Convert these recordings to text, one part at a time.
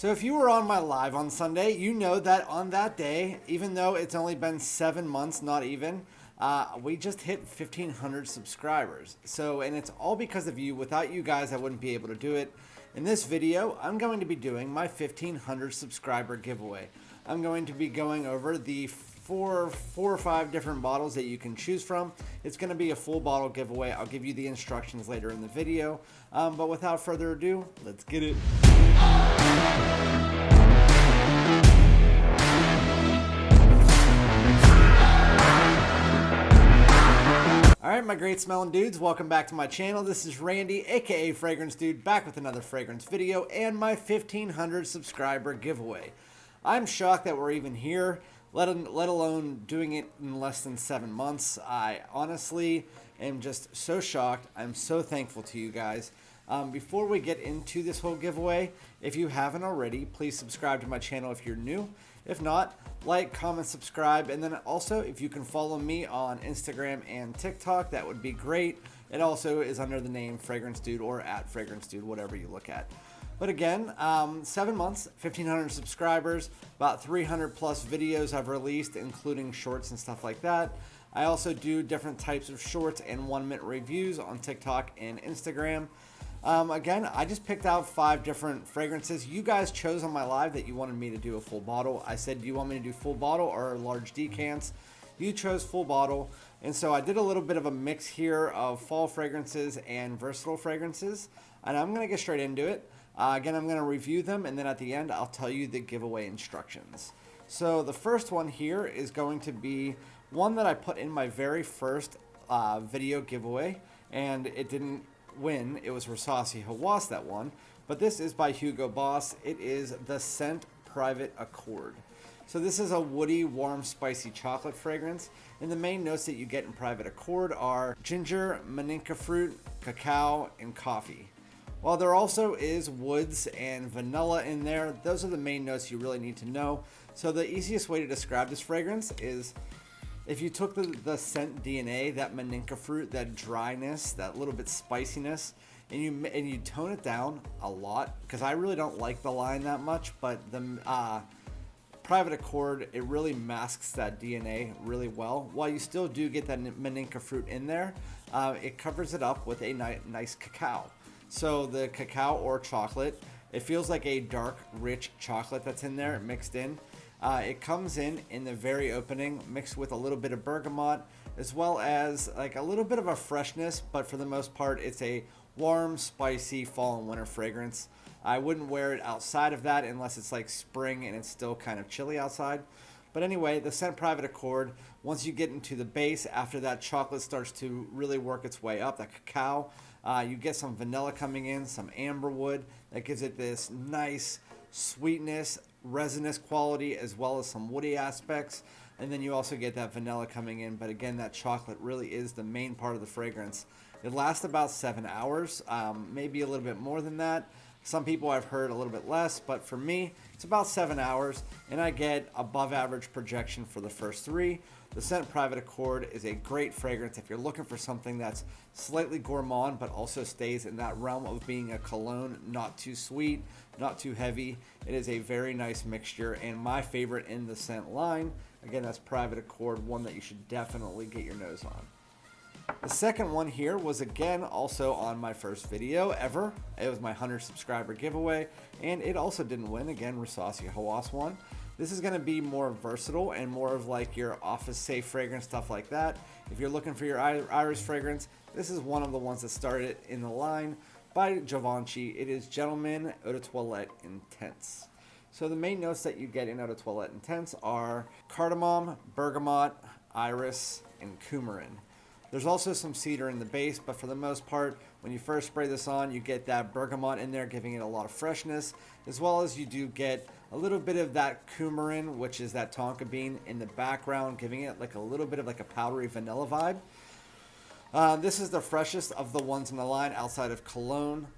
So if you were on my live on Sunday, you know that on that day, even though it's only been 7 months, not even, we just hit 1,500 subscribers. So, and it's all because of you. Without you guys, I wouldn't be able to do it. In this video, I'm going to be doing my 1,500 subscriber giveaway. I'm going to be going over the four or five different bottles that you can choose from. It's going to be a full bottle giveaway. I'll give you the instructions later in the video. But without further ado, let's get it. Alright, my great smelling dudes, welcome back to my channel. This is Randy, aka Fragrance Dude, back with another fragrance video and my 1,500 subscriber giveaway. I'm shocked that we're even here, let alone doing it in less than 7 months. I honestly am just so shocked. I'm so thankful to you guys. Before we get into this whole giveaway, if you haven't already, please subscribe to my channel if you're new. If not, like, comment, subscribe, and then also if you can follow me on Instagram and TikTok, that would be great. It also is under the name Fragrance Dude or at Fragrance Dude, whatever you look at. But again, 7 months, 1,500 subscribers, about 300 plus videos I've released, including shorts and stuff like that. I also do different types of shorts and 1-minute reviews on TikTok and Instagram. Again, I just picked out 5 different fragrances. You guys chose on my live that you wanted me to do a full bottle. I said, do you want me to do full bottle or large decants? You chose full bottle. And so I did a little bit of a mix here of fall fragrances and versatile fragrances. And I'm going to get straight into it. Again, I'm going to review them, and then at the end, I'll tell you the giveaway instructions. So the first one here is going to be one that I put in my very first video giveaway, and it didn't win. It was Versace Hawass that won, but this is by Hugo Boss. It is the Scent Private Accord. So this is a woody, warm, spicy chocolate fragrance, and the main notes that you get in Private Accord are ginger, maninka fruit, cacao, and coffee. While there also is woods and vanilla in there, those are the main notes you really need to know. So the easiest way to describe this fragrance is if you took the scent DNA, that maninka fruit, that dryness, that little bit spiciness, and you tone it down a lot, because I really don't like the line that much, but the Private Accord, it really masks that DNA really well. While you still do get that maninka fruit in there, it covers it up with a nice cacao. So the cacao or chocolate, it feels like a dark, rich chocolate that's in there mixed in. It comes in the very opening, mixed with a little bit of bergamot, as well as like a little bit of a freshness, but for the most part, it's a warm, spicy fall and winter fragrance. I wouldn't wear it outside of that unless it's like spring and it's still kind of chilly outside. But anyway, the Scent Private Accord, once you get into the base, after that chocolate starts to really work its way up, that cacao, you get some vanilla coming in, some amber wood, that gives it this nice sweetness, resinous quality, as well as some woody aspects. And then you also get that vanilla coming in, but again, that chocolate really is the main part of the fragrance. It lasts about 7 hours, maybe a little bit more than that. Some people I've heard a little bit less, but for me, it's about 7 hours, and I get above average projection for the first 3. The Scent Private Accord is a great fragrance if you're looking for something that's slightly gourmand, but also stays in that realm of being a cologne, not too sweet, not too heavy. It is a very nice mixture, and my favorite in the scent line, again, that's Private Accord, one that you should definitely get your nose on. The second one here was again also on my first video ever. It was my 100 subscriber giveaway, and it also didn't win. Again, Versace Hawass won. This is going to be more versatile and more of like your office safe fragrance, stuff like that. If you're looking for your iris fragrance, this is one of the ones that started in the line by Givenchy. It is Gentleman Eau de Toilette Intense. So the main notes that you get in Eau de Toilette Intense are cardamom, bergamot, iris, and coumarin. There's also some cedar in the base, but for the most part, when you first spray this on, you get that bergamot in there, giving it a lot of freshness, as well as you do get a little bit of that coumarin, which is that tonka bean, in the background, giving it like a little bit of like a powdery vanilla vibe. This is the freshest of the ones in the line outside of Cologne.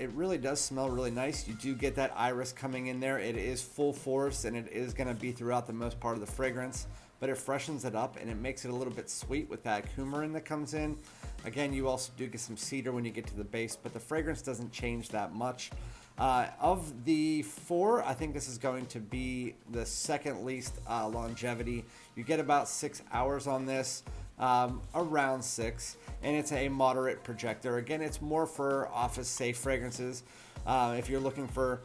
It really does smell really nice. You do get that iris coming in there. It is full force, and it is going to be throughout the most part of the fragrance, but it freshens it up and it makes it a little bit sweet with that coumarin that comes in. Again, you also do get some cedar when you get to the base, but the fragrance doesn't change that much. Of the four, I think this is going to be the second least longevity. You get about 6 hours on this, around 6, and it's a moderate projector. Again, it's more for office safe fragrances. If you're looking for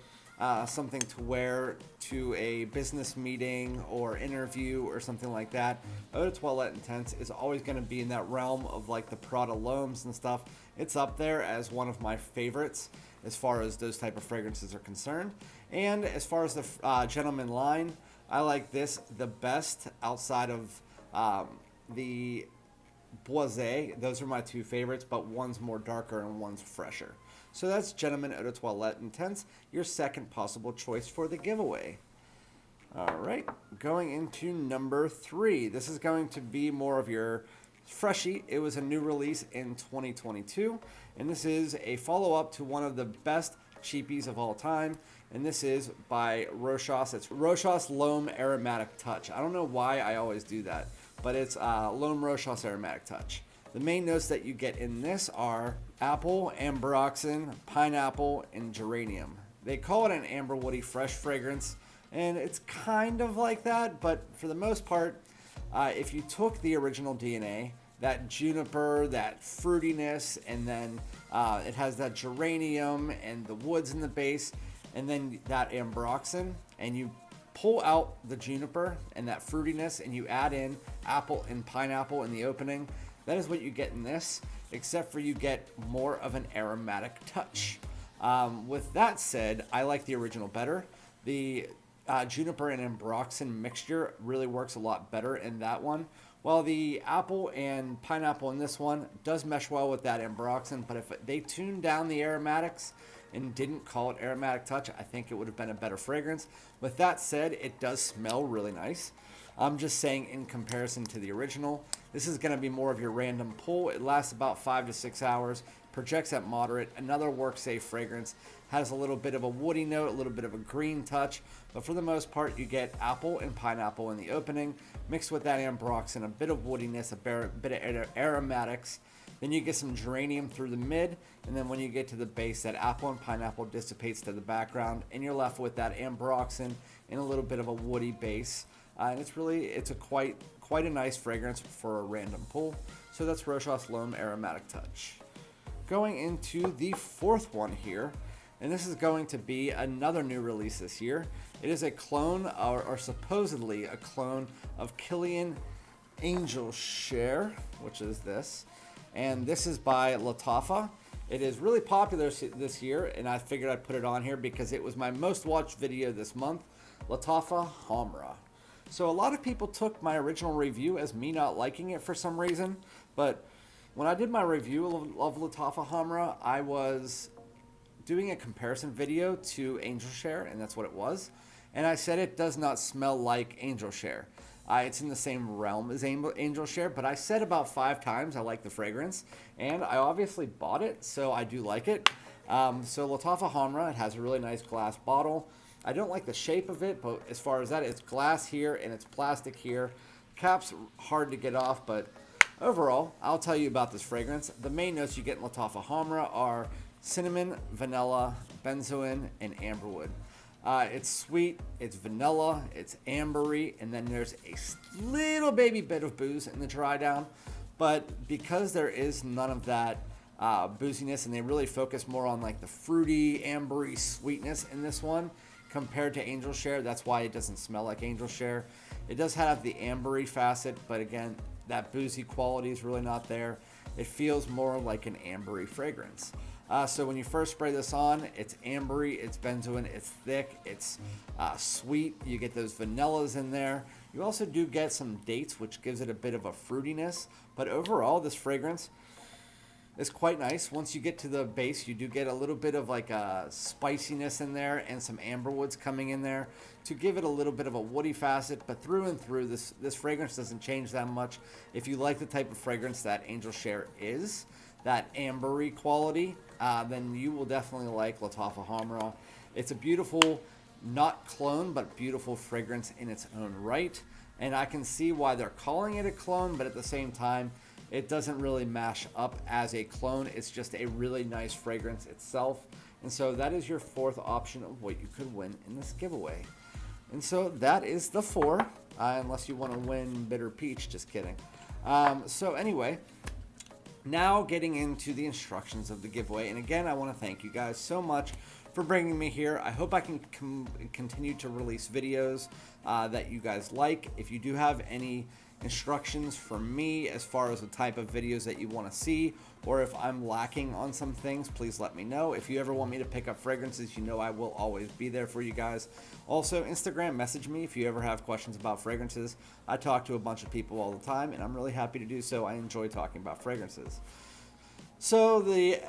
something to wear to a business meeting or interview or something like that, Eau de Toilette Intense is always going to be in that realm of like the Prada Lhommes and stuff. It's up there as one of my favorites as far as those type of fragrances are concerned. And as far as the gentleman line, I like this the best outside of the Boisé. Those are my two favorites, but one's more darker and one's fresher. So that's Gentleman Eau de Toilette Intense, your second possible choice for the giveaway. All right, going into number 3. This is going to be more of your freshie. It was a new release in 2022, and this is a follow-up to one of the best cheapies of all time, and this is by Rochas. It's Rochas Lhomme Aromatic Touch. I don't know why I always do that, but it's Lhomme Rochas Aromatic Touch. The main notes that you get in this are apple, ambroxan, pineapple, and geranium. They call it an amber woody fresh fragrance, and it's kind of like that, but for the most part, if you took the original DNA, that juniper, that fruitiness, and then it has that geranium and the woods in the base, and then that ambroxan, and you pull out the juniper and that fruitiness, and you add in apple and pineapple in the opening, that is what you get in this, except for you get more of an aromatic touch. With that said, I like the original better. The juniper and ambroxan mixture really works a lot better in that one, while the apple and pineapple in this one does mesh well with that ambroxan, but if they tuned down the aromatics and didn't call it aromatic touch, I think it would have been a better fragrance. With that said, it does smell really nice. I'm just saying in comparison to the original, this is going to be more of your random pull. It lasts about 5 to 6 hours, projects at moderate, another work-safe fragrance, has a little bit of a woody note, a little bit of a green touch, but for the most part, you get apple and pineapple in the opening, mixed with that ambroxan, a bit of woodiness, a bit of aromatics. Then you get some geranium through the mid, and then when you get to the base, that apple and pineapple dissipates to the background, and you're left with that ambroxan and a little bit of a woody base. And it's a quite a nice fragrance for a random pull. So that's Rochas Lhomme Aromatic Touch. Going into the fourth one here, and this is going to be another new release this year. It is a clone, or supposedly a clone, of Killian Angel Share, which is this. And this is by LATTAFA. It is really popular this year, and I figured I'd put it on here because it was my most watched video this month, Latava Hamra. So a lot of people took my original review as me not liking it for some reason, but when I did my review of Latava Hamra, I was doing a comparison video to Angel Share, and that's what it was. And I said it does not smell like Angel Share. It's in the same realm as Angel Share, but I said about 5 times I like the fragrance, and I obviously bought it, so I do like it. So Latava Hamra, it has a really nice glass bottle. I don't like the shape of it, but as far as that, it's glass here and it's plastic here. Cap's hard to get off, but overall, I'll tell you about this fragrance. The main notes you get in Latava Hamra are cinnamon, vanilla, benzoin, and amberwood. It's sweet, it's vanilla, it's ambery, and then there's a little baby bit of booze in the dry down. But because there is none of that booziness, and they really focus more on like the fruity, ambery sweetness in this one compared to Angel Share, that's why it doesn't smell like Angel Share. It does have the ambery facet, but again, that boozy quality is really not there. It feels more like an ambery fragrance. So when you first spray this on, it's ambery, it's benzoin, it's thick, it's sweet. You get those vanillas in there. You also do get some dates, which gives it a bit of a fruitiness. But overall, this fragrance is quite nice. Once you get to the base, you do get a little bit of like a spiciness in there and some amberwoods coming in there to give it a little bit of a woody facet. But through and through, this fragrance doesn't change that much. If you like the type of fragrance that Angel Share is, that ambery quality, then you will definitely like Latava Hamra. It's a beautiful, not clone, but beautiful fragrance in its own right. And I can see why they're calling it a clone, but at the same time, it doesn't really mash up as a clone. It's just a really nice fragrance itself. And so that is your fourth option of what you could win in this giveaway. And so that is the 4, unless you want to win Bitter Peach, just kidding. So anyway, now getting into the instructions of the giveaway. And again, I want to thank you guys so much for bringing me here. I hope I can continue to release videos that you guys like. If you do have any instructions for me as far as the type of videos that you want to see, or if I'm lacking on some things, please let me know. If you ever want me to pick up fragrances, you know I will always be there for you guys. Also, Instagram, message me if you ever have questions about fragrances. I talk to a bunch of people all the time, and I'm really happy to do so. I enjoy talking about fragrances. So the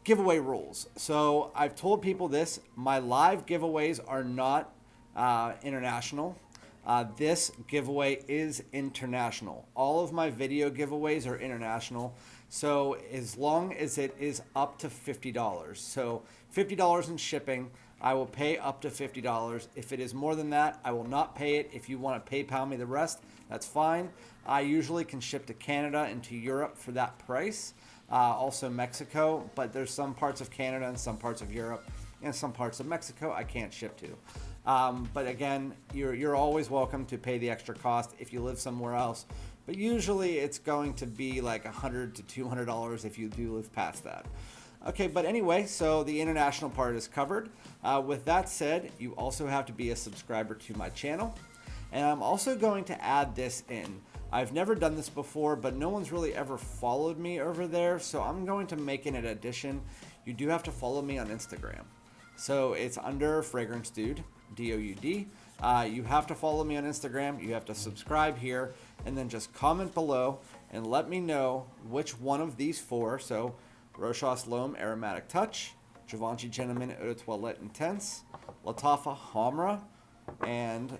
giveaway rules. So I've told people this, my live giveaways are not international. This giveaway is international. All of my video giveaways are international. So as long as it is up to $50, so $50 in shipping, I will pay up to $50. If it is more than that, I will not pay it. If you want to PayPal me the rest, that's fine. I usually can ship to Canada and to Europe for that price. Also Mexico, but there's some parts of Canada and some parts of Europe and some parts of Mexico I can't ship to. But again, you're always welcome to pay the extra cost if you live somewhere else. But usually it's going to be like $100 to $200 if you do live past that. Okay, but anyway, so the international part is covered. With that said, you also have to be a subscriber to my channel. And I'm also going to add this in. I've never done this before, but no one's really ever followed me over there. So I'm going to make an addition. You do have to follow me on Instagram. So it's under Fragrance Dude, D-O-U-D. You have to follow me on Instagram. You have to subscribe here and then just comment below and let me know which one of these 4. So Rochas Lhomme Aromatic Touch, Givenchy Gentleman Eau de Toilette Intense, Latava Hamra, and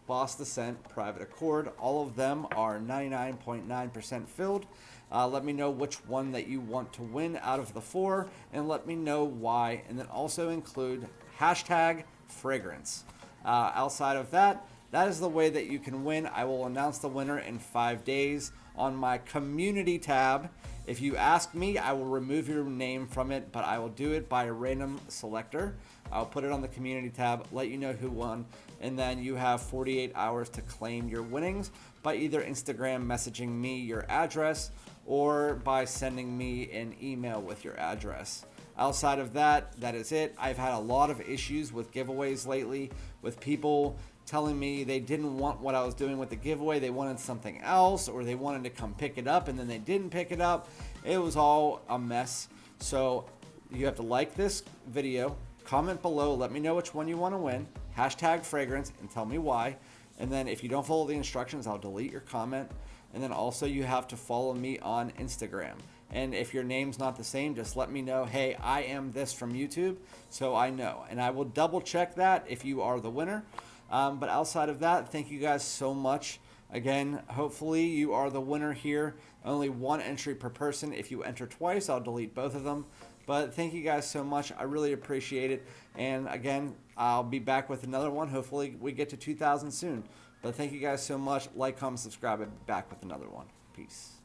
Boss the Scent Private Accord. All of them are 99.9% filled. Let me know which one that you want to win out of the 4 and let me know why, and then also include hashtag fragrance. Outside of that, that is the way that you can win. I will announce the winner in 5 days on my community tab. If you ask me, I will remove your name from it, but I will do it by a random selector. I'll put it on the community tab, let you know who won, and then you have 48 hours to claim your winnings by either Instagram messaging me your address or by sending me an email with your address. Outside of that, that is it. I've had a lot of issues with giveaways lately, with people telling me they didn't want what I was doing with the giveaway. They wanted something else, or they wanted to come pick it up and then they didn't pick it up. It was all a mess. So you have to like this video, comment below, let me know which one you want to win, hashtag fragrance, and tell me why. And then if you don't follow the instructions, I'll delete your comment. And then also you have to follow me on Instagram. And if your name's not the same, just let me know, hey, I am this from YouTube, so I know. And I will double check that if you are the winner. But outside of that, thank you guys so much. Again, hopefully you are the winner here. Only 1 entry per person. If you enter twice, I'll delete both of them. But thank you guys so much. I really appreciate it. And again, I'll be back with another one. Hopefully we get to 2,000 soon. But thank you guys so much. Like, comment, subscribe, and back with another one. Peace.